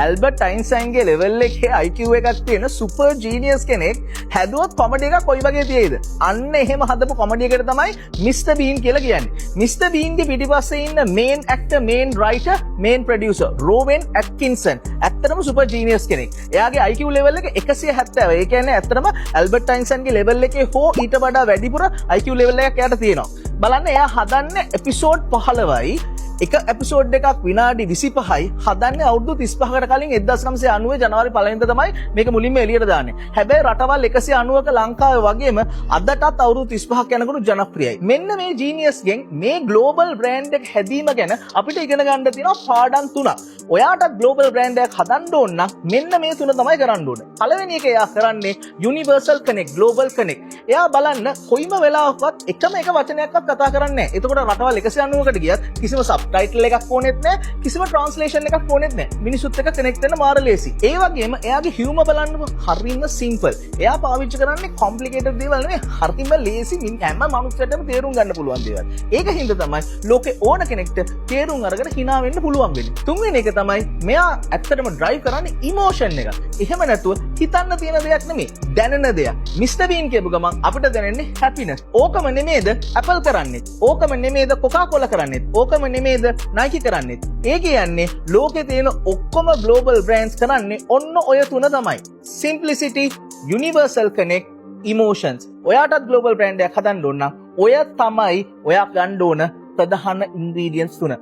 Albert අයින්ස්ටයින්ගේ level එකේ IQ එකක් තියෙන සුපර් ජීනියස් කෙනෙක් හැදුවත් කොමඩි එකක් කොයි වගේ තියෙයිද? අන්න එහෙම හදපු කොමඩි එකට තමයි මිස්ටර් බීන් කියලා කියන්නේ. මිස්ටර් බීන්ගේ පිටිපස්සේ ඉන්න මේන් ඇක්ටර්, මේන් රයිටර්, මේන් ප්‍රොඩියුසර් රෝවෙන් ඇට්කින්සන්. ඇත්තටම සුපර් ජීනියස් කෙනෙක්. එයාගේ IQ ලෙවල් එක 170. ඒ කියන්නේ ඇත්තටම ඇල්බර්ට් අයින්ස්ටයින්ගේ ලෙවල් එකේ හෝ ඊට වඩා වැඩිපුර IQ ලෙවල් එකක් එයාට තියෙනවා. බලන්න එයා හදන්නේ එපිසෝඩ් 15යි. එක එපිසෝඩ් එකක් විනාඩි 25යි හදන්නේ අවුරුදු 35කට කලින් 1990 ජනවාරි 1 වෙනිදා තමයි මේක මුලින්ම එළියට දාන්නේ. හැබැයි රටවල් 190ක ලංකාවේ වගේම අදටත් අවුරුදු 35ක් යනකොට ජනප්‍රියයි. මෙන්න මේ ජීනියස් ගෙන් මේ ග්ලෝබල් බ්‍රෑන්ඩ් එක හැදීම ගැන අපිට ඉගෙන ගන්න තියෙනවා පාඩම් 3ක්. ඔයාට ග්ලෝබල් බ්‍රෑන්ඩ් එකක් හදන්න ඕන නම් මෙන්න මේ තුන තමයි කරන්න ඕනේ. පළවෙනි එක එයා කරන්නේ යුනිවර්සල් කනෙක්ට්, ග්ලෝබල් කනෙක්ට්. එයා බලන්න කොයිම වෙලාවකවත් එකම එක වචනයක්වත් කතා කරන්නේ නැහැ. එතකොට රටවල් 190කට ගියත් කිසිම ටයිටල් එකක් ඕනෙත් නැහැ, කිසිම ට්‍රාන්ස්ලේෂන් එකක් ඕනෙත් නැහැ. මිනිසුත් එක්ක කනෙක්ට් වෙන්න මාර ලේසි. ඒ වගේම එයාගේ හියුමර් බලන්න හරිම සිම්පල්. එයා පාවිච්චි කරන්නේ කොම්ප්ලිකේටඩ් දේවල් නෙවෙයි, හරිම ලේසි හැම මනුස්සයෙක්ටම තේරුම් ගන්න පුළුවන් දේවල්. ඒක හින්දා තමයි ලෝකේ ඕන කෙනෙක්ට තේරුම් අරගෙන hina වෙන්න පුළුවන් වෙන්නේ. තුන්වෙනි එක තමයි මෙයා ඇත්තටම ඩ්‍රයිව් කරන්නේ ඉමෝෂන් එක. එහෙම නැතුව හිතන්න තියෙන දෙයක් නෙමෙයි, දැනෙන දෙයක්. මිස්ටර් බීන් කියපු ගමන් අපිට දැනෙන්නේ හැපිනස්. ඕකම නෙමේද ඇපල් කරන්නේ? ඕකම නෙමේද කොකාකෝලා කරන්නේ? ඕකම නෙමේද Nike කරන්නේ? ඒ කියන්නේ ලෝකේ තියෙන ඔක්කොම ග්ලෝබල් බ්‍රෑන්ඩ්ස් කරන්නේ ඔන්න ඔය තුන තමයි. Simplicity, Universal Connect, Emotions. ඔයාටත් ග්ලෝබල් බ්‍රෑන්ඩ් එකක් හදන්න ඕන නම් ඔය තමයි ඔයා ගන්න ඕන ප්‍රධාන ඉන්ග්‍රීඩියන්ට්ස් තුන.